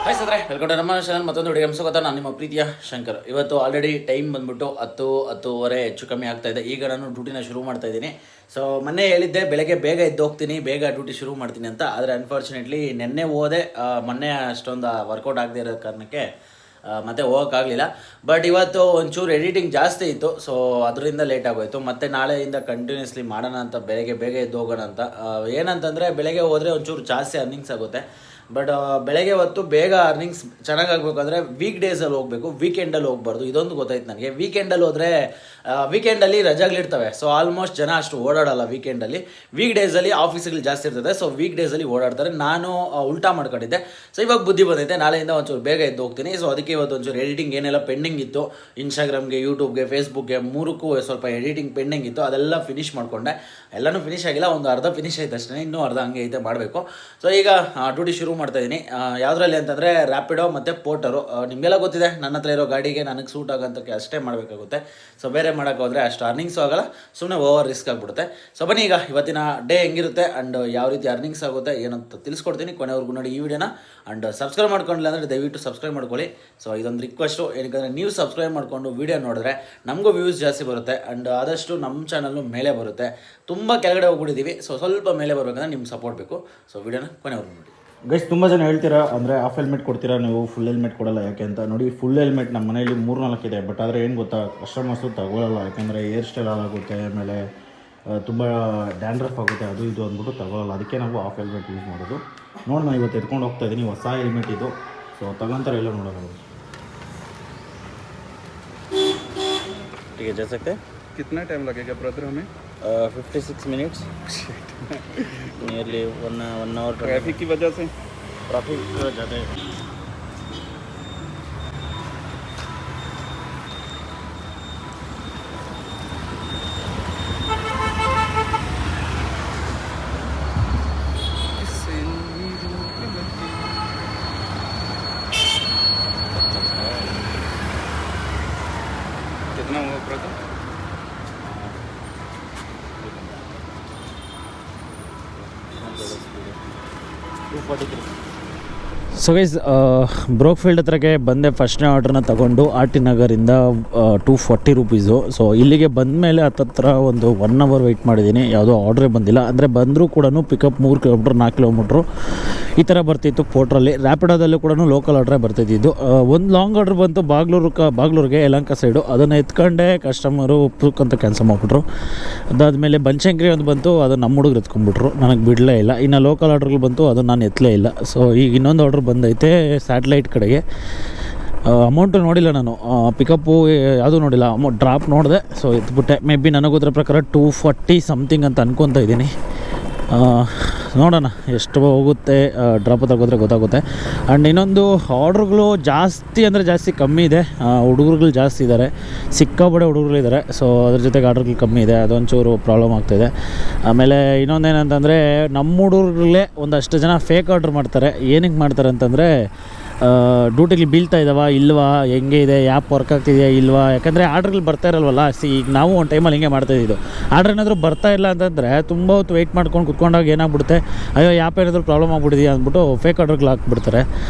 Hi ಸದ್ರೆ welcome to ನಮ್ಮ channel ಮತ್ತೊಂದು video ಸ್ವಾಗತ. ನಾನು ನಿಮ್ಮ ಪ್ರೀತಿಯ ಶಂಕರ್. ಇವತ್ತು ಆಲ್ರೆಡಿ ಟೈಮ್ ಬಂದ್ಬಿಟ್ಟು 10:10 ಹೆಚ್ಚು ಕಮ್ಮಿ ಆಗ್ತಾ ಇದೆ. ಈಗ ನಾನು ಡ್ಯೂಟಿನ ಶುರು ಮಾಡ್ತಾ ಇದ್ದೀನಿ. ಸೊ ಮೊನ್ನೆ ಹೇಳಿದ್ದೆ ಬೆಳಗ್ಗೆ ಬೇಗ ಎದ್ದು ಹೋಗ್ತೀನಿ, ಬೇಗ ಡ್ಯೂಟಿ ಶುರು ಮಾಡ್ತೀನಿ ಅಂತ. ಆದರೆ ಅನ್ಫಾರ್ಚುನೇಟ್ಲಿ ನೆನ್ನೆ ಹೋದೆ, ಮೊನ್ನೆ ಅಷ್ಟೊಂದು ವರ್ಕೌಟ್ ಆಗದೆ ಇರೋ ಕಾರಣಕ್ಕೆ ಮತ್ತೆ ಹೋಗೋಕ್ಕಾಗಲಿಲ್ಲ. ಬಟ್ ಇವತ್ತು ಒಂಚೂರು ಎಡಿಟಿಂಗ್ ಜಾಸ್ತಿ ಇತ್ತು, ಸೊ ಅದರಿಂದ ಲೇಟ್ ಆಗೋಯಿತು. ಮತ್ತು ನಾಳೆಯಿಂದ ಕಂಟಿನ್ಯೂಸ್ಲಿ ಮಾಡೋಣ ಅಂತ ಬೆಳಗ್ಗೆ ಬೇಗ ಎದ್ದು ಹೋಗೋಣ ಅಂತ. ಏನಂತಂದರೆ ಬೆಳಗ್ಗೆ ಹೋದರೆ ಒಂಚೂರು ಜಾಸ್ತಿ ಅರ್ನಿಂಗ್ಸ್ ಆಗುತ್ತೆ. ಬಟ್ ಬೆಳಗ್ಗೆ ಹೊತ್ತು ಬೇಗ ಅರ್ನಿಂಗ್ಸ್ ಚೆನ್ನಾಗಾಗಬೇಕಾದ್ರೆ ವೀಕ್ ಡೇಸಲ್ಲಿ ಹೋಗಬೇಕು, ವೀಕೆಂಡಲ್ಲಿ ಹೋಗ್ಬಾರ್ದು. ಇದೊಂದು ಗೊತ್ತಾಯ್ತು ನನಗೆ. ವೀಕೆಂಡಲ್ಲಿ ಹೋದರೆ ವೀಕೆಂಡಲ್ಲಿ ರಜೆಗಳಿರ್ತವೆ, ಸೊ ಆಲ್ಮೋಸ್ಟ್ ಜನ ಅಷ್ಟು ಓಡಾಡಲ್ಲ ವೀಕೆಂಡಲ್ಲಿ. ವೀಕ್ ಡೇಸಲ್ಲಿ ಆಫೀಸ್ಗಳು ಜಾಸ್ತಿ ಇರ್ತದೆ, ಸೊ ವೀಕ್ ಡೇಸಲ್ಲಿ ಓಡಾಡ್ತಾರೆ. ನಾನು ಉಲ್ಟಾ ಮಾಡ್ಕೊಂಡಿದ್ದೆ. ಸೊ ಇವಾಗ ಬುದ್ಧಿ ಬಂದೈತೆ, ನಾಳೆಯಿಂದ ಒಂಚೂರು ಬೇಗ ಎದ್ದು ಹೋಗ್ತೀನಿ. ಸೊ ಅದಕ್ಕೆ ಇವತ್ತು ಒಂಚೂರು ಎಡಿಟಿಂಗ್ ಏನೆಲ್ಲ ಪೆಂಡಿಂಗ್ ಇತ್ತು, ಇನ್ಸ್ಟಾಗ್ರಾಮ್ಗೆ, ಯೂಟ್ಯೂಬ್ಗೆ, ಫೇಸ್ಬುಕ್ಗೆ ಮೂರಕ್ಕೂ ಸ್ವಲ್ಪ ಎಡಿಟಿಂಗ್ ಪೆಂಡಿಂಗ್ ಇತ್ತು, ಅದೆಲ್ಲ ಫಿನಿಷ್ ಮಾಡಿಕೊಂಡೆ. ಎಲ್ಲನೂ ಫಿನಿಷ್ ಆಗಿಲ್ಲ, ಒಂದು ಅರ್ಧ ಫಿನಿಷ್ ಆಯ್ತು ಅಷ್ಟೇ, ಇನ್ನೂ ಅರ್ಧ ಹಂಗೆ ಐತೆ ಮಾಡಬೇಕು. ಸೊ ಈಗ ಡ್ಯೂಟಿ ಶುರು ಮಾಡ್ತಾಯಿದ್ದೀನಿ. ಯಾವುದ್ರಲ್ಲಿ ಅಂತಂದರೆ ರ್ಯಾಪಿಡೋ ಮತ್ತು ಪೋರ್ಟರು. ನಿಮಗೆಲ್ಲ ಗೊತ್ತಿದೆ, ನನ್ನ ಹತ್ರ ಇರೋ ಗಾಡಿಗೆ ನನಗೆ ಸೂಟ್ ಆಗೋಂಥಕ್ಕೆ ಅಷ್ಟೇ ಮಾಡಬೇಕಾಗುತ್ತೆ. ಸೊ ಬೇರೆ ಮಾಡೋಕ್ಕೆ ಹೋದರೆ ಅಷ್ಟು ಅರ್ನಿಂಗ್ಸು ಆಗೋಲ್ಲ, ಸುಮ್ಮನೆ ಓವರ್ ರಿಸ್ಕ್ ಆಗಿಬಿಡುತ್ತೆ. ಸೊ ಬನ್ನಿ ಈಗ ಇವತ್ತಿನ ಡೇ ಹೆಂಗಿರುತ್ತೆ ಆ್ಯಂಡ್ ಯಾವ ರೀತಿ ಅರ್ನಿಂಗ್ಸ್ ಆಗುತ್ತೆ ಏನಂತ ತಿಳಿಸ್ಕೊಡ್ತೀನಿ. ಕೊನೆವರೆಗೂ ನೋಡಿ ಈ ವಿಡಿಯೋನ. ಆ್ಯಂಡ್ ಸಬ್ಸ್ಕ್ರೈಬ್ ಮಾಡ್ಕೊಂಡಿಲ್ಲ ಅಂದರೆ ದಯವಿಟ್ಟು ಸಬ್ಸ್ಕ್ರೈಬ್ ಮಾಡ್ಕೊಳ್ಳಿ. ಸೊ ಇದೊಂದು ರಿಕ್ವೆಸ್ಟು, ಏನಕ್ಕೆ ನೀವು ಸಬ್ಸ್ಕ್ರೈಬ್ ಮಾಡಿಕೊಂಡು ವೀಡಿಯೋ ನೋಡಿದ್ರೆ ನಮಗೂ ವ್ಯೂಸ್ ಜಾಸ್ತಿ ಬರುತ್ತೆ ಆ್ಯಂಡ್ ಆದಷ್ಟು ನಮ್ಮ ಚಾನಲ್ಲು ಮೇಲೆ ಬರುತ್ತೆ. ತುಂಬ ಕೆಳಗಡೆ ಹೋಗ್ಬಿಟ್ಟಿದ್ದೀವಿ, ಸೊ ಸ್ವಲ್ಪ ಮೇಲೆ ಬರಬೇಕಂದ್ರೆ ನಿಮ್ಮ ಸಪೋರ್ಟ್ ಬೇಕು. ಸೊ ವೀಡಿಯೋನ ಕೊನೆವರೆಗೂ ನೋಡಿ. ಗೈಸ್, ತುಂಬ ಜನ ಹೇಳ್ತೀರಾ ಅಂದರೆ ಹಾಫ್ ಹೆಲ್ಮೆಟ್ ಕೊಡ್ತೀರಾ ನೀವು, ಫುಲ್ ಹೆಲ್ಮೆಟ್ ಕೊಡಲ್ಲ ಯಾಕೆ ಅಂತ. ನೋಡಿ, ಫುಲ್ ಹೆಲ್ಮೆಟ್ ನಮ್ಮ ಮನೆಯಲ್ಲಿ 3-4 ಇದೆ. ಬಟ್ ಆದರೆ ಏನು ಗೊತ್ತಾ, ಕಸ್ಟಮರ್ಸು ತಗೊಳ್ಳಲ್ಲ. ಯಾಕೆಂದರೆ ಹೇರ್ ಸ್ಟೈಲ್ ಆಗುತ್ತೆ, ಆಮೇಲೆ ತುಂಬ ಡ್ಯಾಂಡ್ರಫ್ ಆಗುತ್ತೆ, ಅದು ಇದು ಅಂದ್ಬಿಟ್ಟು ತಗೊಳ್ಳಲ್ಲ. ಅದಕ್ಕೆ ನಾವು ಹಾಫ್ ಹೆಲ್ಮೆಟ್ ಯೂಸ್ ಮಾಡೋದು. ನೋಡಿ, ನಾನು ಇವತ್ತು ಎತ್ಕೊಂಡು ಹೋಗ್ತಾ ಇದ್ದೀನಿ, ಹೊಸ ಹೆಲ್ಮೆಟ್ ಇದು. ಸೊ ತಗೊಂತಾರೆ ಎಲ್ಲ ನೋಡೋಣ. ठीक है, जा सकते हैं. कितना टाइम लगेगा ब्रदर हमें? 56 मिनट्स, नियरली 1 आवर. ट्रैफिक की वजह से ट्रैफिक ज़्यादा है. कितना हुआ ब्रदर? ಸೊ ಗೈಸ್, ಬ್ರೋಕ್ಫೀಲ್ಡ್ ಹತ್ರಕ್ಕೆ ಬಂದೆ. ಫಸ್ಟ್ನೇ ಆರ್ಡ್ರನ್ನ ತೊಗೊಂಡು ಆರ್ ಟಿ ನಗರಿಂದ 240 ರೂಪೀಸು. ಸೊ ಇಲ್ಲಿಗೆ ಬಂದ ಮೇಲೆ ಹತ್ತತ್ರ ಒಂದು 1 ಅವರ್ ವೆಯ್ಟ್ ಮಾಡಿದ್ದೀನಿ, ಯಾವುದೋ ಆರ್ಡ್ರೇ ಬಂದಿಲ್ಲ. ಅಂದರೆ ಬಂದರೂ ಕೂಡ ಪಿಕಪ್ 3 ಕಿಲೋಮೀಟ್ರ್ 4 ಕಿಲೋಮೀಟ್ರು ಈ ಥರ ಬರ್ತಿತ್ತು ಪೋರ್ಟ್ರಲ್ಲಿ. ರ್ಯಾಪಿಡೋದಲ್ಲೂ ಕೂಡ ಲೋಕಲ್ ಆರ್ಡ್ರೇ ಬರ್ತಿದ್ದು. ಒಂದು ಲಾಂಗ್ ಆರ್ಡ್ರ್ ಬಂತು ಬಾಗ್ಲೂರಿಗೆ ಯಲಹಂಕ ಸೈಡು. ಅದನ್ನು ಎತ್ಕೊಂಡೆ ಕಸ್ಟಮರು ಅಂತ ಕ್ಯಾನ್ಸಲ್ ಮಾಡಿಬಿಟ್ರು. ಅದಾದಮೇಲೆ ಬನಶಂಕರಿ ಒಂದು ಬಂತು, ಅದು ನಮ್ಮ ಹುಡುಗರು ಎತ್ಕೊಂಡ್ಬಿಟ್ರು, ನನಗೆ ಬಿಡಲೇ ಇಲ್ಲ. ಇನ್ನು ಲೋಕಲ್ ಆರ್ಡ್ರ್ಗಳು ಬಂತು, ಅದು ನಾನು ಎತ್ತಲೇ ಇಲ್ಲ. ಸೊ ಈಗ ಇನ್ನೊಂದು ಆರ್ಡ್ರ್ ಬಂದೈತೆ ಸ್ಯಾಟಲೈಟ್ ಕಡೆಗೆ. ಅಮೌಂಟು ನೋಡಿಲ್ಲ ನಾನು, ಪಿಕಪ್ಪು ಯಾವುದೂ ನೋಡಿಲ್ಲ, ಅಮೌಂಟ್ ಡ್ರಾಪ್ ನೋಡಿದೆ. ಸೊ ಎತ್ಬಿಟ್ಟೆ. ಮೇ ಬಿ ನನಗೆ ಗೊತ್ತಿರೋ ಪ್ರಕಾರ 240 ಸಮಥಿಂಗ್ ಅಂತ ಅನ್ಕೊತಾ ಇದ್ದೀನಿ. ನೋಡೋಣ ಎಷ್ಟು ಹೋಗುತ್ತೆ, ಡ್ರಾಪ್ ತಗೋದ್ರೆ ಗೊತ್ತಾಗುತ್ತೆ. ಆ್ಯಂಡ್ ಇನ್ನೊಂದು ಆರ್ಡ್ರುಗಳು ಜಾಸ್ತಿ ಅಂದರೆ ಜಾಸ್ತಿ ಕಮ್ಮಿ ಇದೆ, ಹುಡುಗರುಗಳು ಜಾಸ್ತಿ ಇದ್ದಾರೆ, ಸಿಕ್ಕಾಪಟ್ಟೆ ಹುಡುಗರುಗಳಿದ್ದಾರೆ. ಸೊ ಅದ್ರ ಜೊತೆಗೆ ಆರ್ಡ್ರುಗಳು ಕಮ್ಮಿ ಇದೆ, ಅದೊಂಚೂರು ಪ್ರಾಬ್ಲಮ್ ಆಗ್ತಾಯಿದೆ. ಆಮೇಲೆ ಇನ್ನೊಂದೇನಂತಂದರೆ ನಮ್ಮ ಹುಡುಗರುಗಳೇ ಒಂದಷ್ಟು ಜನ ಫೇಕ್ ಆರ್ಡ್ರ್ ಮಾಡ್ತಾರೆ. ಏನಕ್ಕೆ ಮಾಡ್ತಾರೆ ಅಂತಂದರೆ ಡ್ಯೂಟಿಲಿ ಬೀಳ್ತಾ ಇದ್ದಾವ ಇಲ್ವಾ, ಹೆಂಗೆ ಇದೆ, ಆ್ಯಪ್ ವರ್ಕ್ ಆಗ್ತಿದೆಯಾ ಇಲ್ವಾ. ಯಾಕಂದರೆ ಆರ್ಡ್ರ್ಗಳು ಬರ್ತಾ ಇರಲ್ವಲ್ಲ. ಈಗ ನಾವು ಒಂದು ಟೈಮಲ್ಲಿ ಹಿಂಗೆ ಮಾಡ್ತಾಯಿದ್ದು. ಆರ್ಡ್ರ್ ಏನಾದರೂ ಬರ್ತಾ ಇಲ್ಲ ಅಂತಂದರೆ ತುಂಬ ಹೊತ್ತು ವೆಯ್ಟ್ ಮಾಡ್ಕೊಂಡು ಕುತ್ಕೊಂಡಾಗ ಏನಾಗ್ಬಿಡುತ್ತೆ, ಅಯ್ಯೋ ಆ್ಯಪ್ ಏನಾದರೂ ಪ್ರಾಬ್ಲಮ್ ಆಗ್ಬಿಟ್ಟಿದೆಯಾ ಅಂದ್ಬಿಟ್ಟು ಫೇಕ್ ಆರ್ಡ್ರ್ಗಳು ಹಾಕ್ಬಿಡ್ತಾರೆ,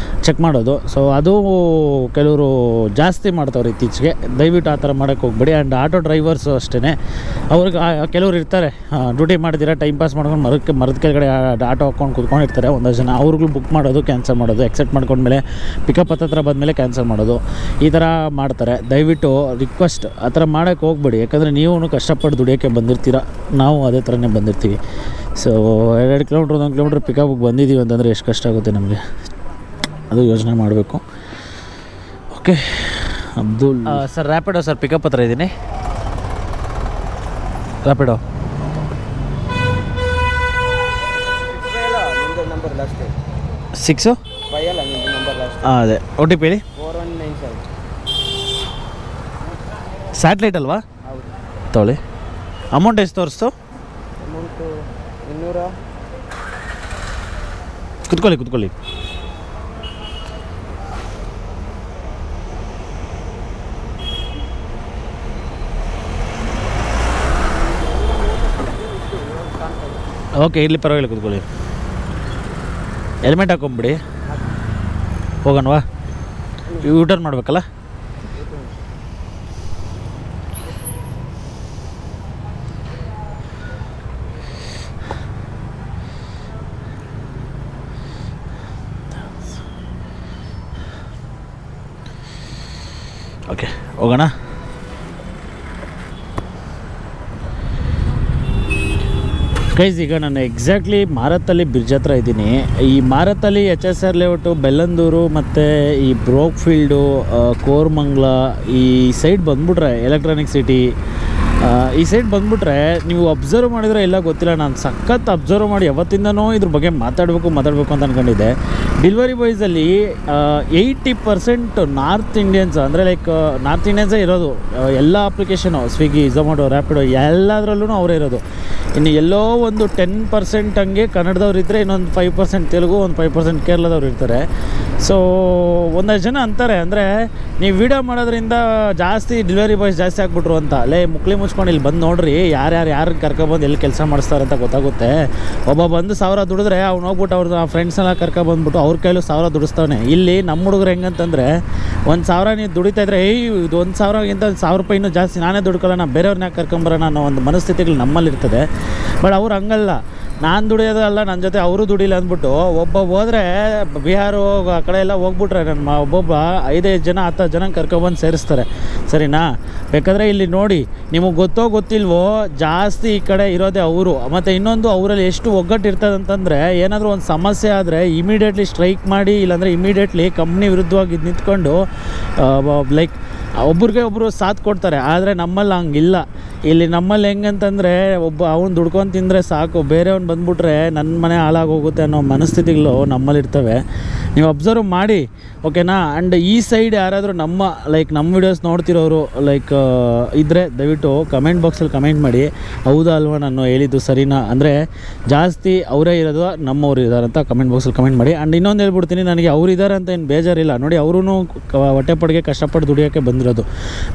ಚೆಕ್ ಮಾಡೋದು. ಸೊ ಅದು ಕೆಲವರು ಜಾಸ್ತಿ ಮಾಡ್ತಾವ್ರೆ ಇತ್ತೀಚೆಗೆ. ದಯವಿಟ್ಟು ಆ ಥರ ಮಾಡೋಕ್ಕೆ ಹೋಗ್ಬೇಡಿ. ಆ್ಯಂಡ್ ಆಟೋ ಡ್ರೈವರ್ಸು ಅಷ್ಟೇ, ಅವ್ರಿಗೆ ಕೆಲವ್ರು ಇರ್ತಾರೆ ಡ್ಯೂಟಿ ಮಾಡಿದಿರ ಟೈಮ್ ಪಾಸ್ ಮಾಡ್ಕೊಂಡು ಮರದ ಕೆಳಗಡೆ ಆಟೋ ಹಾಕ್ಕೊಂಡು ಕುತ್ಕೊಂಡಿರ್ತಾರೆ ಒಂದಷ್ಟು ಜನ. ಅವ್ರಿಗೂ ಬುಕ್ ಮಾಡೋದು, ಕ್ಯಾನ್ಸಲ್ ಮಾಡೋದು, ಎಕ್ಸೆಪ್ಟ್ ಮಾಡ್ಕೊಂಡ್ಮೇಲೆ ಪಿಕಪ್ ಹತ್ರ ಬಂದಮೇಲೆ ಕ್ಯಾನ್ಸಲ್ ಮಾಡೋದು, ಈ ಥರ ಮಾಡ್ತಾರೆ. ದಯವಿಟ್ಟು ರಿಕ್ವೆಸ್ಟ್, ಆ ಥರ ಮಾಡೋಕ್ಕೆ ಹೋಗ್ಬೇಡಿ. ಯಾಕಂದರೆ ನೀವು ಕಷ್ಟಪಟ್ಟು ದುಡಿಯೋಕ್ಕೆ ಬಂದಿರ್ತೀರ, ನಾವು ಅದೇ ಥರನೇ ಬಂದಿರ್ತೀವಿ. ಸೊ 2 ಕಿಲೋಮೀಟ್ರ್ 1 ಕಿಲೋಮೀಟ್ರ್ ಪಿಕಪ್ಗೆ ಬಂದಿದ್ದೀವಿ ಅಂತಂದರೆ ಎಷ್ಟು ಕಷ್ಟ ಆಗುತ್ತೆ ನಮಗೆ, ಅದು ಯೋಚನೆ ಮಾಡಬೇಕು. Okay Abdul sir Rapido sir, pickup ಹತ್ರ ಇದ್ದೀನಿ. ರ್ಯಾಪಿಡೋ नंबर लास्ट 6 भैया नंबर लास्ट ಅದೇ OTP ಹೇಳಿ. 4197 ಸ್ಯಾಟ್ಲೈಟ್ ಅಲ್ವಾ? ಹೌದು. ತೊಗೊಳ್ಳಿ. ಅಮೌಂಟ್ ಎಷ್ಟು ತೋರಿಸ್ತು? ಅಮೌಂಟು 200. ಕುತ್ಕೊಳ್ಳಿ. ಓಕೆ, ಇಲ್ಲಿ ಪರವಾಗಿಲ್ಲ, ಕುತ್ಕೊಳ್ಳಿ. ಹೆಲ್ಮೆಟ್ ಹಾಕೊಂಬಿಡಿ. ಹೋಗೋಣವಾ? ಯೂಟರ್ನ್ ಮಾಡಬೇಕಲ್ಲ? ಓಕೆ ಹೋಗೋಣ. ಗೈಸ್, ಈಗ ನಾನು ಎಕ್ಸಾಕ್ಟ್ಲಿ ಮಾರತ್ತಳ್ಳಿ ಬ್ರಿಡ್ಜ್ ಹತ್ರ ಇದ್ದೀನಿ. ಈ ಮಾರತ್ತಳ್ಳಿ HSR ಲೇಔಟು, ಬೆಲ್ಲಂದೂರು ಮತ್ತು ಈ ಬ್ರೋಕ್ ಫೀಲ್ಡು, ಕೋರಮಂಗ್ಲ ಈ ಸೈಡ್ ಬಂದ್ಬಿಟ್ರೆ, ಎಲೆಕ್ಟ್ರಾನಿಕ್ ಸಿಟಿ ಈ ಸೈಡ್ ಬಂದ್ಬಿಟ್ರೆ ನೀವು ಅಬ್ಸರ್ವ್ ಮಾಡಿದರೆ ಎಲ್ಲ ಗೊತ್ತಿಲ್ಲ. ನಾನು ಸಖತ್ ಅಬ್ಸರ್ವ್ ಮಾಡಿ ಯಾವತ್ತಿಂದನೂ ಇದ್ರ ಬಗ್ಗೆ ಮಾತಾಡಬೇಕು ಅಂತ ಅಂದ್ಕೊಂಡಿದ್ದೆ. ಡೆಲಿವರಿ ಬಾಯ್ಸಲ್ಲಿ 80% ನಾರ್ತ್ ಇಂಡಿಯನ್ಸ್, ಅಂದರೆ ಲೈಕ್ ನಾರ್ತ್ ಇಂಡಿಯನ್ಸೇ ಇರೋದು. ಎಲ್ಲ ಅಪ್ಲಿಕೇಶನು, ಸ್ವಿಗ್ಗಿ, ಝೊಮ್ಯಾಟೊ, ರ್ಯಾಪಿಡೋ ಎಲ್ಲದರಲ್ಲೂ ಅವರೇ ಇರೋದು. ಇನ್ನು ಎಲ್ಲೋ ಒಂದು 10% ಹಂಗೆ ಕನ್ನಡದವ್ರು ಇದ್ದರೆ, ಇನ್ನೊಂದು 5% ತೆಲುಗು, ಒಂದು 5% ಕೇರಳದವ್ರು ಇರ್ತಾರೆ. ಸೊ ಒಂದಷ್ಟು ಜನ ಅಂತಾರೆ, ಅಂದರೆ ನೀವು ವೀಡಿಯೋ ಮಾಡೋದ್ರಿಂದ ಜಾಸ್ತಿ ಡೆಲಿವರಿ ಬಾಯ್ಸ್ ಜಾಸ್ತಿ ಆಗ್ಬಿಟ್ರು ಅಂತ. ಅಲ್ಲೇ ಮುಕ್ಳಿ ಮುಚ್ಕೊಂಡು ಇಲ್ಲಿ ಬಂದು ನೋಡ್ರಿ, ಯಾರು ಕರ್ಕೊಬಂದು ಎಲ್ಲಿ ಕೆಲಸ ಮಾಡಿಸ್ತಾರೆ ಅಂತ ಗೊತ್ತಾಗುತ್ತೆ. ಒಬ್ಬ ಬಂದು 1000 ದುಡಿದ್ರೆ ಅವ್ನು ಹೋಗ್ಬಿಟ್ಟು ಅವ್ರನ್ನ ಫ್ರೆಂಡ್ಸ್ನೆಲ್ಲ ಕರ್ಕೊಬಂದ್ಬಿಟ್ಟು ಅವ್ರ ಕೈಲೂ 1000 ದುಡಿಸ್ತಾನೆ. ಇಲ್ಲಿ ನಮ್ಮ ಹುಡುಗರು ಹೆಂಗಂತಂದರೆ 1000 ನೀವು ದುಡಿತಾ ಇದ್ರೆ, ಇದು 1000ಗಿಂತ 1000 ರೂಪಾಯಿ ಇನ್ನೂ ಜಾಸ್ತಿ ನಾನೇ ದುಡ್ಕೊಳ್ಳೋಣ, ಬೇರೆಯವ್ರನ್ನ ಕರ್ಕೊಂಬರೋಣ ಅನ್ನೋ ಒಂದು ಮನಸ್ಥಿತಿಗಳು ನಮ್ಮಲ್ಲಿರ್ತದೆ. ಬಟ್ ಅವ್ರು ಹಂಗಲ್ಲ, ನಾನು ದುಡಿಯೋದಲ್ಲ, ನನ್ನ ಜೊತೆ ಅವರು ದುಡಿಲ್ಲ ಅಂದ್ಬಿಟ್ಟು ಒಬ್ಬ ಹೋದರೆ ಬಿಹಾರು ಆ ಕಡೆ ಎಲ್ಲ ಹೋಗ್ಬಿಟ್ರೆ ಒಬ್ಬೊಬ್ಬ 5-5 ಜನ 10 ಜನ ಕರ್ಕೊಬಂದು ಸೇರಿಸ್ತಾರೆ. ಸರಿನಾ? ಬೇಕಾದರೆ ಇಲ್ಲಿ ನೋಡಿ, ನಿಮಗೆ ಗೊತ್ತಿಲ್ವೋ, ಜಾಸ್ತಿ ಈ ಕಡೆ ಇರೋದೇ ಅವರು. ಮತ್ತು ಇನ್ನೊಂದು, ಅವರಲ್ಲಿ ಎಷ್ಟು ಒಗ್ಗಟ್ಟು ಇರ್ತದೆ ಅಂತಂದರೆ, ಏನಾದರೂ ಒಂದು ಸಮಸ್ಯೆ ಆದರೆ ಇಮಿಡಿಯೇಟ್ಲಿ ಸ್ಟ್ರೈಕ್ ಮಾಡಿ, ಇಲ್ಲಾಂದರೆ ಇಮಿಡಿಯೇಟ್ಲಿ ಕಂಪ್ನಿ ವಿರುದ್ಧವಾಗಿ ನಿಂತ್ಕೊಂಡು ಲೈಕ್ ಒಬ್ರಿಗೆ ಒಬ್ಬರು ಸಾಥ್ ಕೊಡ್ತಾರೆ. ಆದರೆ ನಮ್ಮಲ್ಲಿ ಹಂಗಿಲ್ಲ. ಇಲ್ಲಿ ನಮ್ಮಲ್ಲಿ ಹೆಂಗಂತಂದರೆ, ಒಬ್ಬ ಅವ್ನು ದುಡ್ಕೊಂಡು ತಿಂದರೆ ಸಾಕು, ಬೇರೆಯವ್ನು ಬಂದುಬಿಟ್ರೆ ನನ್ನ ಮನೆ ಹಾಳಾಗೋಗುತ್ತೆ ಅನ್ನೋ ಮನಸ್ಥಿತಿಗಳು ನಮ್ಮಲ್ಲಿರ್ತವೆ. ನೀವು ಅಬ್ಸರ್ವ್ ಮಾಡಿ, ಓಕೆನಾ? ಆ್ಯಂಡ್ ಈ ಸೈಡ್ ಯಾರಾದರೂ ನಮ್ಮ ವೀಡಿಯೋಸ್ ನೋಡ್ತಿರೋರು ಇದ್ದರೆ ದಯವಿಟ್ಟು ಕಮೆಂಟ್ ಬಾಕ್ಸಲ್ಲಿ ಕಮೆಂಟ್ ಮಾಡಿ, ಹೌದಾ ಅಲ್ವಾ ನಾನು ಹೇಳಿದ್ದು ಸರಿನಾ? ಅಂದರೆ ಜಾಸ್ತಿ ಅವರೇ ಇರೋದು, ನಮ್ಮವ್ರು ಇದ್ದಾರೆ ಅಂತ ಕಮೆಂಟ್ ಬಾಕ್ಸಲ್ಲಿ ಕಮೆಂಟ್ ಮಾಡಿ. ಆ್ಯಂಡ್ ಇನ್ನೊಂದು ಹೇಳ್ಬಿಡ್ತೀನಿ, ನನಗೆ ಅವ್ರು ಇದ್ದಾರೆ ಅಂತ ಏನು ಬೇಜಾರಿಲ್ಲ. ನೋಡಿ, ಅವರೂ ಹೊಟ್ಟೆಪಾಡಿಗೆ ಕಷ್ಟಪಟ್ಟು ದುಡಿಯೋಕ್ಕೆ ಬಂದಿರೋದು.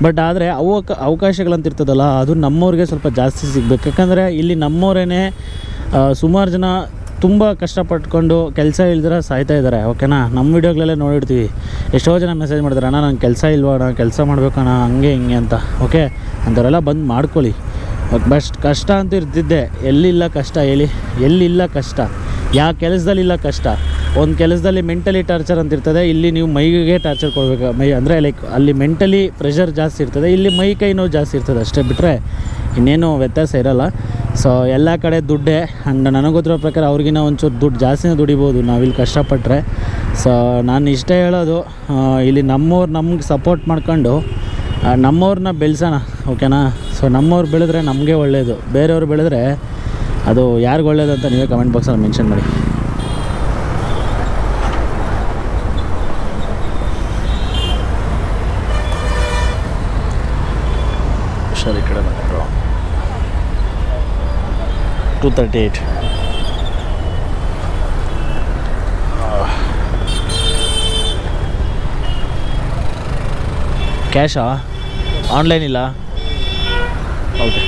ಬಟ್ ಆದರೆ ಅವಕಾಶಗಳಂತ ಇರ್ತದಲ್ಲ, ಅದು ನಮ್ಮವ್ರಿಗೆ ಸ್ವಲ್ಪ ಜಾಸ್ತಿ ಸಿಗಬೇಕು. ಯಾಕಂದರೆ ಇಲ್ಲಿ ನಮ್ಮವರೇ ಸುಮಾರು ಜನ ತುಂಬ ಕಷ್ಟಪಟ್ಕೊಂಡು ಕೆಲಸ ಇಲ್ದಿರ ಸಾಯ್ತಾ ಇದ್ದಾರೆ. ಓಕೆನಾ? ನಮ್ಮ ವೀಡಿಯೋಗಳಲ್ಲೇ ನೋಡಿರ್ತೀವಿ, ಎಷ್ಟೋ ಜನ ಮೆಸೇಜ್ ಮಾಡ್ತಾರೆ, ಅಣ್ಣ ನಂಗೆ ಕೆಲಸ ಇಲ್ವಣ್ಣ, ಕೆಲಸ ಮಾಡ್ಬೇಕಣ್ಣ, ಹಂಗೆ ಹಿಂಗೆ ಅಂತ. ಓಕೆ, ಅಂಥವರೆಲ್ಲ ಬಂದು ಮಾಡ್ಕೊಳ್ಳಿ. ಬಸ್ಟ್ ಕಷ್ಟ ಅಂತೂ ಇರ್ತಿದ್ದೆ. ಎಲ್ಲಿಲ್ಲ ಕಷ್ಟ ಹೇಳಿ? ಎಲ್ಲಿಲ್ಲ ಕಷ್ಟ? ಯಾವ ಕೆಲಸದಲ್ಲಿಲ್ಲ ಕಷ್ಟ? ಒಂದು ಕೆಲಸದಲ್ಲಿ ಮೆಂಟಲಿ ಟಾರ್ಚರ್ ಅಂತ ಇರ್ತದೆ, ಇಲ್ಲಿ ನೀವು ಮೈಗೆ ಟಾರ್ಚರ್ ಕೊಡಬೇಕು. ಅಂದರೆ ಅಲ್ಲಿ ಮೆಂಟಲಿ ಪ್ರೆಷರ್ ಜಾಸ್ತಿ ಇರ್ತದೆ, ಇಲ್ಲಿ ಮೈ ಕೈ ನೋವು ಜಾಸ್ತಿ ಇರ್ತದೆ. ಅಷ್ಟೇ ಬಿಟ್ಟರೆ ಇನ್ನೇನು ವ್ಯತ್ಯಾಸ ಇರೋಲ್ಲ. ಸೊ ಎಲ್ಲ ಕಡೆ ದುಡ್ಡೇ. ಆ್ಯಂಡ್ ನನಗೆ ಗೊತ್ತಿರೋ ಪ್ರಕಾರ ಅವ್ರಿಗಿನ್ನ ಒಂಚೂರು ದುಡ್ಡು ಜಾಸ್ತಿನೇ ದುಡಿಬೋದು ನಾವಿಲ್ಲಿ ಕಷ್ಟಪಟ್ಟರೆ. ಸೊ ನಾನು ಇಷ್ಟೇ ಹೇಳೋದು, ಇಲ್ಲಿ ನಮ್ಮವ್ರು ನಮ್ಗೆ ಸಪೋರ್ಟ್ ಮಾಡ್ಕೊಂಡು ನಮ್ಮವ್ರನ್ನ ಬೆಳೆಸೋಣ. ಓಕೆನಾ? ಸೊ ನಮ್ಮವ್ರು ಬೆಳೆದ್ರೆ ನಮಗೆ ಒಳ್ಳೆಯದು, ಬೇರೆಯವ್ರು ಬೆಳೆದ್ರೆ ಅದು ಯಾರಿಗೂ ಒಳ್ಳೆಯದು ಅಂತ ನೀವೇ ಕಮೆಂಟ್ ಬಾಕ್ಸಲ್ಲಿ ಮೆನ್ಷನ್ ಮಾಡಿ. ಹುಷಾರು, ಈ ಕಡೆ ಬಂದರು. 238 ಕ್ಯಾಶಾ? ಆನ್ಲೈನ್ ಇಲ್ಲ? ಓಕೆ.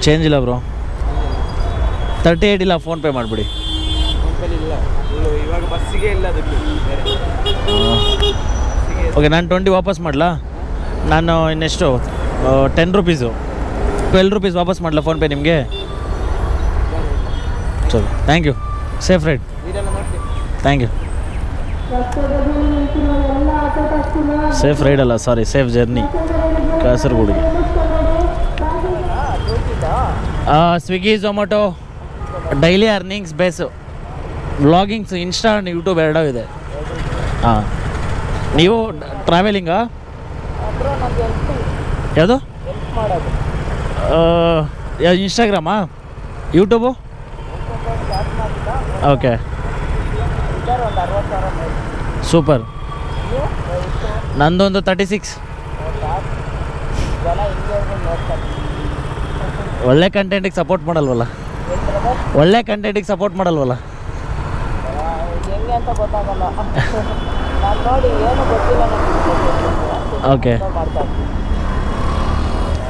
ಚೇಂಜ್ ಇಲ್ಲ ಬ್ರೋ. 38 ಇಲ್ಲ, ಫೋನ್ಪೇ ಮಾಡಿಬಿಡಿ. ಇಲ್ಲ, ಇವಾಗ ಬಸ್ಸಿಗೆ ಇಲ್ಲ ದುಡ್ಡು. ಓಕೆ, ನಾನು 20 ವಾಪಸ್ ಮಾಡಲಾ? ನಾನು ಇನ್ನೆಷ್ಟು 10 ರೂಪೀಸು 12 ರೂಪೀಸ್ ವಾಪಸ್ ಮಾಡಲಾ ಫೋನ್ಪೇ ನಿಮಗೆ? ಸರಿ, thank you. Safe ride. Thank you. Safe ride ಅಲ್ಲ, ಸಾರಿ, ಸೇಫ್ ಜರ್ನಿ ಕಾಸರಗೋಡಿಗೆ. Swiggy, Zomato, daily earnings base, vloggings, Insta and YouTube ಎರಡೂ ಇದೆ. ಹಾಂ, ನೀವು ಟ್ರಾವೆಲಿಂಗಾ? ಯಾವುದು? ಇನ್ಸ್ಟಾಗ್ರಾಮಾ? ಯೂಟ್ಯೂಬು? Okay, super. ನಂದೊಂದು 36. ಒಳ್ಳೆ ಕಂಟೆಂಟಿಗೆ ಸಪೋರ್ಟ್ ಮಾಡಲ್ವಲ್ಲ? ಒಳ್ಳೆ ಕಂಟೆಂಟಿಗೆ ಸಪೋರ್ಟ್ ಮಾಡಲ್ವಲ್ಲ? ಹೆಂಗೆ ಅಂತ ಗೊತ್ತಾಗಲ್ಲ. ನಾನು ನೋಡಿ ಏನು ಗೊತ್ತಿಲ್ಲ ನನಗೆ. ಓಕೆ. ಮಾಡ್ತಾ ಇರ್ತೀನಿ.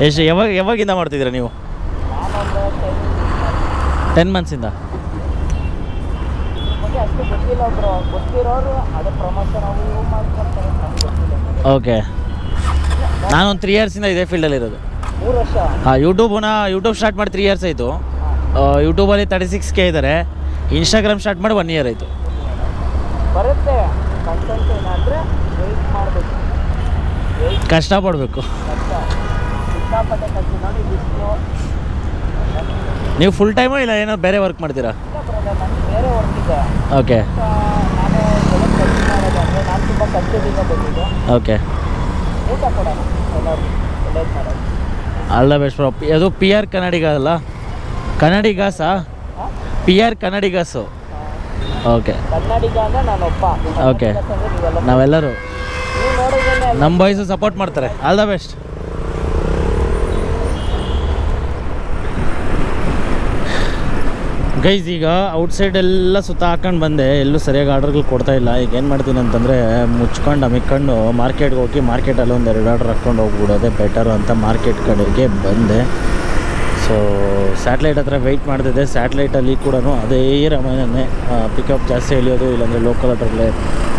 ಎಷ್ಟು ಯಾವಾಗಿಂದ ಮಾಡ್ತಿದ್ದೀರಾ ನೀವು? ನಾನೊಂದು 10 ಮಂತ್ಸಿಂದ. ಬಗ್ಗೆ ಅಷ್ಟು ಗೊತ್ತಿಲ್ಲ ಬ್ರೋ. ಗೊತ್ತಿರೋರು ಅದೇ ಪ್ರಮೋಷನ್ ಅವು ಇವು ಮಾಡ್ಕೊಡ್ತಾರೆ, ನಮ್ಗೆ ಗೊತ್ತಿಲ್ಲ. ಓಕೆ. ನಾನೊಂದು 3 ಇಯರ್ಸಿಂದ ಇದೇ ಫೀಲ್ಡಲ್ಲಿರೋದು. 3 ವರ್ಷ. ಹಾಂ, ಯೂಟ್ಯೂಬ್ ಸ್ಟಾರ್ಟ್ ಮಾಡಿ 3 ಇಯರ್ಸ್ ಆಯಿತು. ಯೂಟ್ಯೂಬಲ್ಲಿ 36K ಇದ್ದಾರೆ. ಇನ್ಸ್ಟಾಗ್ರಾಮ್ ಸ್ಟಾರ್ಟ್ ಮಾಡಿ 1 ಇಯರ್ ಆಯಿತು. ಬರುತ್ತೆ ಕಂಟೆಂಟ್, ಏನಾದರೆ ವೆಯ್ಟ್ ಮಾಡಬೇಕು, ಕಷ್ಟಪಡಬೇಕು. ಕಷ್ಟ ಸಿಕ್ಕಾಪಟ್ಟೆ ಕಷ್ಟ. ನೋಡಿ ಬಿಸಿಲು. ನೀವು ಫುಲ್ ಟೈಮು ಇಲ್ಲ ಏನೋ ಬೇರೆ ವರ್ಕ್ ಮಾಡ್ತೀರಾ? ಇಲ್ಲ ಬ್ರದರ್, ನನಗೆ ಬೇರೆ ವರ್ಕ್ ಇದೆ. ಓಕೆ ನಾನು ಎಲ್ಲ ಕೆಲಸ ಮಾಡೋದು ಅಂದರೆ ನಾನು ತುಂಬ ಕಷ್ಟದಿಂದ ಬಂದಿದ್ದು. ಓಕೆ. ಊಟ ಕೊಡೋಣ ಎಲ್ಲರೂ ಒಳ್ಳೇದು ಮಾಡೋದು. All the best bro. ಅದು PR ಕನ್ನಡಿಗ ಅಲ್ಲ? ಕನ್ನಡಿಗಾಸಾ? PR ಕನ್ನಡಿಗಾಸು. ಓಕೆ. ಕನ್ನಡಿಗ ಅಂದರೆ ನಾನೊಬ್ಬ. ಓಕೆ. ನೀವೆಲ್ಲ ನಾವೆಲ್ಲರೂ ನೀವು ನೋಡಿದ್ರೆ ನಮ್ಮ ಬಾಯ್ಸು ಸಪೋರ್ಟ್ ಮಾಡ್ತಾರೆ. All the best. ಗೈಸ್, ಈಗ ಔಟ್ಸೈಡ್ ಎಲ್ಲ ಸುತ್ತ ಹಾಕೊಂಡು ಬಂದೆ, ಎಲ್ಲೂ ಸರಿಯಾಗಿ ಆರ್ಡರ್ಗಳು ಕೊಡ್ತಾಯಿಲ್ಲ. ಈಗ ಏನು ಮಾಡ್ತೀನಿ ಅಂತಂದರೆ ಮುಚ್ಕೊಂಡು ಅಮಿಕ್ಕೊಂಡು ಮಾರ್ಕೆಟ್ಗೆ ಹೋಗಿ ಮಾರ್ಕೆಟಲ್ಲಿ ಒಂದು 2 ಆರ್ಡ್ರ್ ಹಾಕ್ಕೊಂಡು ಹೋಗ್ಬಿಡೋದೇ ಬೆಟರು ಅಂತ ಮಾರ್ಕೆಟ್ ಕಡೆಗೆ ಬಂದೆ. ಸೊ ಸ್ಯಾಟ್ಲೈಟ್ ಹತ್ರ ವೆಯ್ಟ್ ಮಾಡ್ತಿದ್ದೆ. ಸ್ಯಾಟ್ಲೈಟಲ್ಲಿ ಕೂಡ ಅದೇ ರಾಮಾಯಣನೇ, ಪಿಕಪ್ ಜಾಸ್ತಿ ಎಳಿಯೋದು, ಇಲ್ಲಾಂದರೆ ಲೋಕಲ್ ಆರ್ಡ್ರಲ್ಲೇ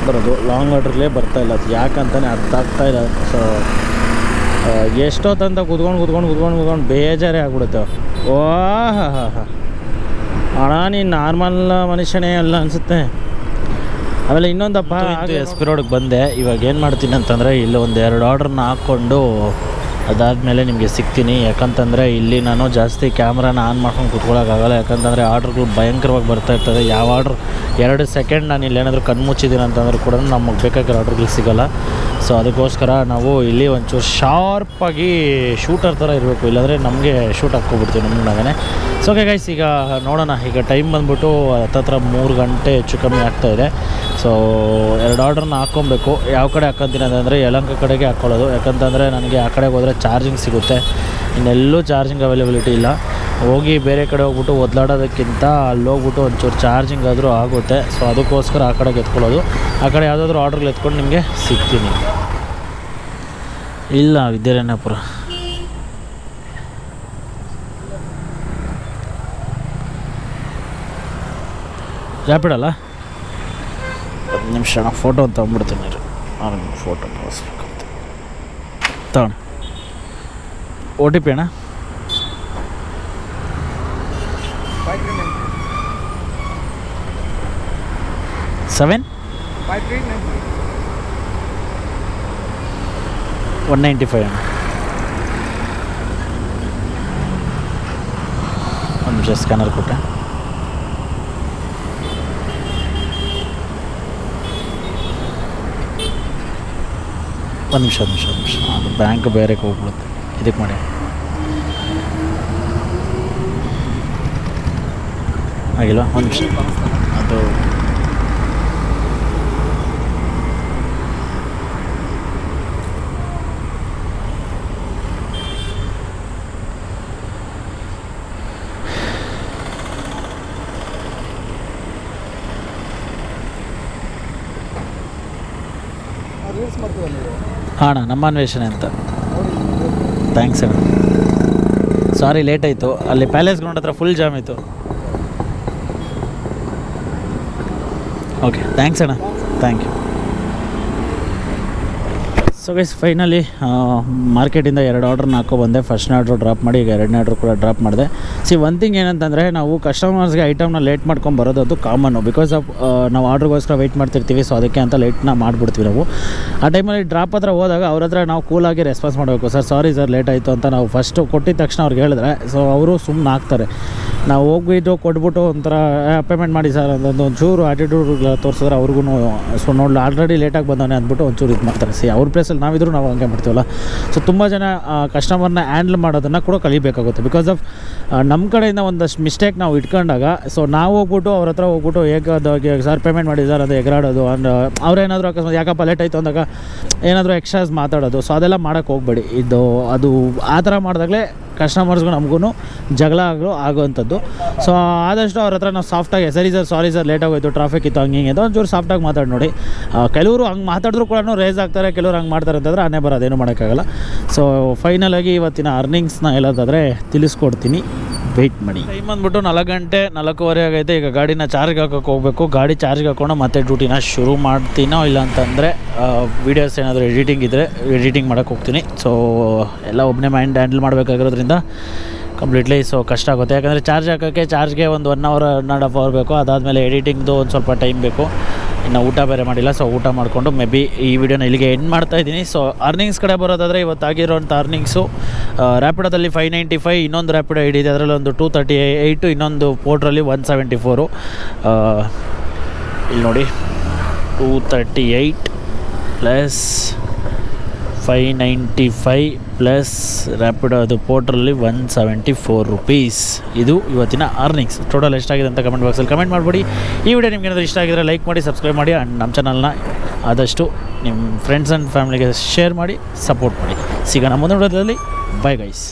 ಬರೋದು, ಲಾಂಗ್ ಆರ್ಡ್ರಲ್ಲೇ ಬರ್ತಾಯಿಲ್ಲ. ಅದು ಯಾಕಂತಾನೆ ಅರ್ಥ ಆಗ್ತಾಯಿಲ್ಲ. ಸೊ ಎಷ್ಟೊತ್ತಂತ ಕುತ್ಕೊಂಡು ಬೇಜಾರೇ ಆಗ್ಬಿಡುತ್ತೆ. ಓಹ್ ಹಾಂ ಹಾಂ ಹಾಂ ಅಣ್ಣ, ನೀನು ನಾರ್ಮಲ್ ಮನುಷ್ಯನೇ ಅಲ್ಲ ಅನಿಸುತ್ತೆ. ಆಮೇಲೆ ಇನ್ನೊಂದಪ್ಪ, SP ರೋಡ್ಗೆ ಬಂದೆ. ಇವಾಗ ಏನು ಮಾಡ್ತೀನಿ ಅಂತಂದರೆ ಇಲ್ಲಿ ಒಂದು 2 ಆರ್ಡ್ರನ್ನ ಹಾಕ್ಕೊಂಡು ಅದಾದಮೇಲೆ ನಿಮಗೆ ಸಿಗ್ತೀನಿ. ಯಾಕಂತಂದರೆ ಇಲ್ಲಿ ನಾನು ಜಾಸ್ತಿ ಕ್ಯಾಮ್ರಾನ ಆನ್ ಮಾಡ್ಕೊಂಡು ಕುತ್ಕೊಳ್ಳೋಕ್ಕಾಗಲ್ಲ. ಯಾಕಂತಂದರೆ ಆರ್ಡ್ರ್ಗಳು ಭಯಂಕರವಾಗಿ ಬರ್ತಾ ಇರ್ತದೆ. ಯಾವ ಆರ್ಡ್ರ್ 2 ಸೆಕೆಂಡ್ ನಾನು ಇಲ್ಲೇನಾದರೂ ಕಣ್ಮುಚ್ಚಿದ್ದೀನಿ ಅಂತಂದ್ರೆ ಕೂಡ ನಮಗೆ ಬೇಕಾಗಿರೋ ಆರ್ಡ್ರ್ಗಳು ಸಿಗೋಲ್ಲ. ಸೊ ಅದಕ್ಕೋಸ್ಕರ ನಾವು ಇಲ್ಲಿ ಒಂಚೂರು ಶಾರ್ಪಾಗಿ ಶೂಟರ್ ಥರ ಇರಬೇಕು, ಇಲ್ಲಾಂದರೆ ನಮಗೆ ಶೂಟ್ ಹಾಕ್ಕೊಬಿಡ್ತೀವಿ ನಮ್ಗೆ ನಾವೇ. ಸೊ ಓಕೆ ಗೈಸ್, ಈಗ ನೋಡೋಣ. ಈಗ ಟೈಮ್ ಬಂದುಬಿಟ್ಟು ಹತ್ತತ್ರ 3 ಗಂಟೆ ಹೆಚ್ಚು ಕಮ್ಮಿ ಆಗ್ತಾಯಿದೆ. ಸೊ 2 ಆರ್ಡ್ರನ್ನ ಹಾಕ್ಕೊಬೇಕು. ಯಾವ ಕಡೆ ಹಾಕ್ಕೊಂತೀನಿ ಅಂತಂದರೆ ಯಲಹಂಕ ಕಡೆಗೆ ಹಾಕ್ಕೊಳ್ಳೋದು. ಯಾಕಂತಂದರೆ ನನಗೆ ಆ ಕಡೆಗೆ ಹೋದರೆ ಚಾರ್ಜಿಂಗ್ ಸಿಗುತ್ತೆ, ಇನ್ನೆಲ್ಲೂ ಚಾರ್ಜಿಂಗ್ ಅವೈಲಬಿಲಿಟಿ ಇಲ್ಲ. ಹೋಗಿ ಬೇರೆ ಕಡೆ ಹೋಗ್ಬಿಟ್ಟು ಒದ್ಲಾಡೋದಕ್ಕಿಂತ ಅಲ್ಲಿ ಹೋಗ್ಬಿಟ್ಟು ಒಂಚೂರು ಚಾರ್ಜಿಂಗ್ ಆದರೂ ಆಗುತ್ತೆ. ಸೊ ಅದಕ್ಕೋಸ್ಕರ ಆ ಕಡೆಗೆ ಎತ್ಕೊಳ್ಳೋದು. ಆ ಕಡೆ ಯಾವುದಾದ್ರೂ ಆರ್ಡ್ರ್ಗಳು ಎತ್ಕೊಂಡು ನಿಮಗೆ ಸಿಗ್ತೀನಿ. ಇಲ್ಲ ವಿದ್ಯಾರಣ್ಯಪುರ ರ್ಯಾಪಿಡ್ ಅಲ್ಲ? 10 ನಿಮಿಷ ಫೋಟೋ ತೊಗೊಂಡ್ಬಿಡ್ತೀನಿ. ಫೋಟೋ ಕಳಿಸ್ಬೇಕಂತ ತಗೋಣ. OTP ಅಣ್ಣ? 7 195 ಅಣ್ಣ. ಒಂದು ನಿಮಿಷ ಸ್ಕ್ಯಾನರ್ ಕೊಟ್ಟೆ. ಒಂದು ನಿಮಿಷ ಅದು ಬ್ಯಾಂಕ್ ಬೇರೆ ಹೋಗ್ಬಿಡುತ್ತೆ. ಇದಕ್ಕೆ ಮಾಡಿ ಆಗಿಲ್ವಾ? ಒಂದು ನಿಮಿಷ. ಅದು ಹಾಂ ಅಣ್ಣ, ನಮ್ಮ ಅನ್ವೇಷಣೆ ಅಂತ. ಥ್ಯಾಂಕ್ಸ್ ಅಣ್ಣ. ಸಾರಿ ಲೇಟ್ ಆಯಿತು. ಅಲ್ಲಿ ಪ್ಯಾಲೇಸ್ ಗ್ರೌಂಡ್ ಹತ್ರ ಫುಲ್ ಜಾಮ್ ಇತ್ತು. ಓಕೆ, ಥ್ಯಾಂಕ್ಸ್ ಅಣ್ಣ. Thank you. So guys, finally ಮಾರ್ಕೆಟಿಂದ 2 ಆರ್ಡ್ರನ್ನ ಹಾಕ್ಕೊಬಂದೆ. ಫಸ್ಟ್ನೇ ಆರ್ಡ್ರು ಡ್ರಾಪ್ ಮಾಡಿ ಈಗ 2ನೇ ಆರ್ಡ್ರು ಕೂಡ ಡ್ರಾಪ್ ಮಾಡಿದೆ. ಒಂದು ಥಿಂಗ್ ಏನಂತಂದರೆ, ನಾವು ಕಸ್ಟಮರ್ಸ್ಗೆ ಐಟಮ್ನ ಲೇಟ್ ಮಾಡ್ಕೊಂಡು ಬರೋದು ಅದು ಕಾಮನ್ನು. ಬಿಕಾಸ್ ಆಫ್ ನಾವು ಆರ್ಡ್ರಿಗೋಸ್ಕರ ವೆಯ್ಟ್ ಮಾಡ್ತಿರ್ತೀವಿ. ಸೊ ಅದಕ್ಕೆ ಅಂತ ಲೇಟ್ನ ಮಾಡಿಬಿಡ್ತೀವಿ ನಾವು. ಆ ಟೈಮಲ್ಲಿ ಡ್ರಾಪ್ ಹತ್ರ ಹೋದಾಗ ಅವ್ರ ಹತ್ರ ನಾವು ಕೂಲಾಗಿ ರೆಸ್ಪಾನ್ಸ್ ಮಾಡಬೇಕು. ಸರ್ ಸಾರಿ ಸರ್ ಲೇಟ್ ಆಯಿತು ಅಂತ ನಾವು ಫಸ್ಟು ಕೊಟ್ಟಿದ ತಕ್ಷಣ ಅವ್ರಿಗೆ ಹೇಳಿದ್ರೆ ಸೊ ಅವರು ಸುಮ್ಮನೆ ಆಗ್ತಾರೆ. ನಾವು ಹೋಗ್ಬಿಟ್ಟು ಕೊಟ್ಬಿಟ್ಟು ಒಂಥರ ಪೇಮೆಂಟ್ ಮಾಡಿ ಸರ್ ಅಂತಂದು ಒಂಚೂರು ಆ್ಯಟಿಟ್ಯೂಡ್ ತೋರಿಸಿದ್ರೆ ಅವ್ರಿಗೂ ಸೊ ನೋಡಿ ಆಲ್ರೆಡಿ ಲೇಟಾಗಿ ಬಂದವನೇ ಅಂದ್ಬಿಟ್ಟು ಒಂಚೂರು ಇದು ಮಾಡ್ತಾರೆ. ಅವ್ರ ಪ್ಲೇಸಲ್ಲಿ ನಾವಿದ್ರು ನಾವು ಹಂಗೆ ಮಾಡ್ತೀವಲ್ಲ. ಸೊ ತುಂಬ ಜನ ಕಸ್ಟಮರ್ನ ಹ್ಯಾಂಡ್ಲ್ ಮಾಡೋದನ್ನು ಕೂಡ ಕಲಿಬೇಕಾಗುತ್ತೆ. ಬಿಕಾಸ್ ಆಫ್ ನಮ್ಮ ಕಡೆಯಿಂದ ಒಂದಷ್ಟು ಮಿಸ್ಟೇಕ್ ನಾವು ಇಟ್ಕೊಂಡಾಗ ಸೊ ನಾವು ಹೋಗ್ಬಿಟ್ಟು ಅವ್ರ ಹತ್ರ ಹೋಗ್ಬಿಟ್ಟು ಹೇಗೆ ಸರ್ ಪೇಮೆಂಟ್ ಮಾಡಿ ಸರ್ ಅದು ಎಗರಾಡೋದು. ಆ್ಯಂಡ್ ಅವ್ರೇನಾದರೂ ಅಕಸ್ಮಾತ್ ಯಾಕಪ್ಪ ಲೇಟ್ ಆಯಿತು ಅಂದಾಗ ಏನಾದರೂ ಎಕ್ಸ್ಟ್ರಾಸ್ ಮಾತಾಡೋದು. ಸೊ ಅದೆಲ್ಲ ಮಾಡೋಕ್ಕೆ ಹೋಗ್ಬೇಡಿ. ಅದು ಆ ಥರ ಮಾಡಿದಾಗಲೇ ಕಸ್ಟಮರ್ಸ್ಗೂ ನಮಗೂ ಜಗಳ ಆಗುವಂಥದ್ದು. ಸೊ ಆದಷ್ಟು ಅವ್ರ ಹತ್ರ ನಾವು ಸಾಫ್ಟಾಗಿ ಸರಿ ಸರ್ ಸಾರಿ ಸರ್ ಲೇಟ್ ಆಗೋಯ್ತು ಟ್ರಾಫಿಕ್ ಇತ್ತು ಹಂಗೆ ಹಿಂಗೆ ಒಂಚೂರು ಸಾಫ್ಟಾಗಿ ಮಾತಾಡಿ ನೋಡಿ. ಕೆಲವರು ಹಂಗೆ ಮಾತಾಡಿದ್ರು ಕೂಡ ರೇಸ್ ಆಗ್ತಾರೆ, ಕೆಲವರು ಹಂಗೆ ಮಾಡ್ತಾರೆ ಅಂತಂದರೆ ಆನೆ ಬರೋದೇನು ಮಾಡೋಕ್ಕಾಗಲ್ಲ. ಸೊ ಫೈನಲಾಗಿ ಇವತ್ತಿನ ಅರ್ನಿಂಗ್ಸ್ನ ಎಲ್ಲದಾದರೆ ತಿಳಿಸ್ಕೊಡ್ತೀನಿ, ವೆಯ್ಟ್ ಮಾಡಿ. ಟೈಮ್ ಬಂದ್ಬಿಟ್ಟು 4 ಗಂಟೆ 4:15 ಆಗೈತೆ. ಈಗ ಗಾಡಿನ ಚಾರ್ಜ್ಗೆ ಹಾಕೋಕ್ಕೆ ಹೋಗಬೇಕು. ಗಾಡಿ ಚಾರ್ಜ್ಗೆ ಹಾಕೊಂಡು ಮತ್ತೆ ಡ್ಯೂಟಿನ ಶುರು ಮಾಡ್ತೀನೋ ಇಲ್ಲ ಅಂತಂದರೆ ವೀಡಿಯೋಸ್ ಏನಾದರೂ ಎಡಿಟಿಂಗ್ ಇದ್ದರೆ ಎಡಿಟಿಂಗ್ ಮಾಡೋಕ್ಕೆ ಹೋಗ್ತೀನಿ. ಸೊ ಎಲ್ಲ ಒಬ್ಬನೇ ಮೈಂಡ್ ಹ್ಯಾಂಡಲ್ ಮಾಡಬೇಕಾಗಿರೋದ್ರಿಂದ ಕಂಪ್ಲೀಟ್ಲಿ ಸೊ ಕಷ್ಟ ಆಗುತ್ತೆ. ಯಾಕಂದರೆ ಚಾರ್ಜ್ಗೆ ಒಂದು 1 ಅವರ್ 1.5 ಅವರ್ ಬೇಕು. ಅದಾದಮೇಲೆ ಎಡಿಟಿಂಗ್ದು ಒಂದು ಸ್ವಲ್ಪ ಟೈಮ್ ಬೇಕು. ಇನ್ನು ಊಟ ಬೇರೆ ಮಾಡಿಲ್ಲ. ಸೊ ಊಟ ಮಾಡಿಕೊಂಡು ಮೇ ಬಿ ಈ ವಿಡಿಯೋನ ಇಲ್ಲಿಗೆ ಎಂಡ್ ಮಾಡ್ತಾಯಿದ್ದೀನಿ. ಸೊ ಅರ್ನಿಂಗ್ಸ್ ಕಡೆ ಬರೋದಾದರೆ ಇವತ್ತಾಗಿರೋಂಥ ಅರ್ನಿಂಗ್ಸು ರ್ಯಾಪಿಡೋದಲ್ಲಿ 595, ಇನ್ನೊಂದು ರ್ಯಾಪಿಡೋ ಹಿಡಿದೆ ಅದರಲ್ಲಿ ಒಂದು 238, ಇನ್ನೊಂದು ಪೋರ್ಟ್ರಲ್ಲಿ 174. ಇಲ್ಲಿ ನೋಡಿ 238 ಪ್ಲಸ್ 595 ಪ್ಲಸ್ ರ್ಯಾಪಿಡೋ ಅದು ಪೋರ್ಟ್ರಲ್ಲಿ 174 ರುಪೀಸ್. ಇದು ಇವತ್ತಿನ ಅರ್ನಿಂಗ್ಸ್. ಟೋಟಲ್ ಎಷ್ಟಾಗಿದೆ ಅಂತ ಕಮೆಂಟ್ ಬಾಕ್ಸಲ್ಲಿ ಕಮೆಂಟ್ ಮಾಡಿಬಿಡಿ. ಈ ವಿಡಿಯೋ ನಿಮ್ಗೆ ಏನಾದರೂ ಇಷ್ಟ ಆಗಿದ್ರೆ ಲೈಕ್ ಮಾಡಿ, ಸಬ್ಸ್ಕ್ರೈಬ್ ಮಾಡಿ, ಆ್ಯಂಡ್ ನಮ್ಮ ಚಾನಲ್ನ ಆದಷ್ಟು ನಿಮ್ಮ ಫ್ರೆಂಡ್ಸ್ ಆ್ಯಂಡ್ ಫ್ಯಾಮಿಲಿಗೆ ಶೇರ್ ಮಾಡಿ, ಸಪೋರ್ಟ್ ಮಾಡಿ. ಸಿಗೋಣ ಮುಂದಿನ ವಿಡಿಯೋದಲ್ಲಿ. Bye guys.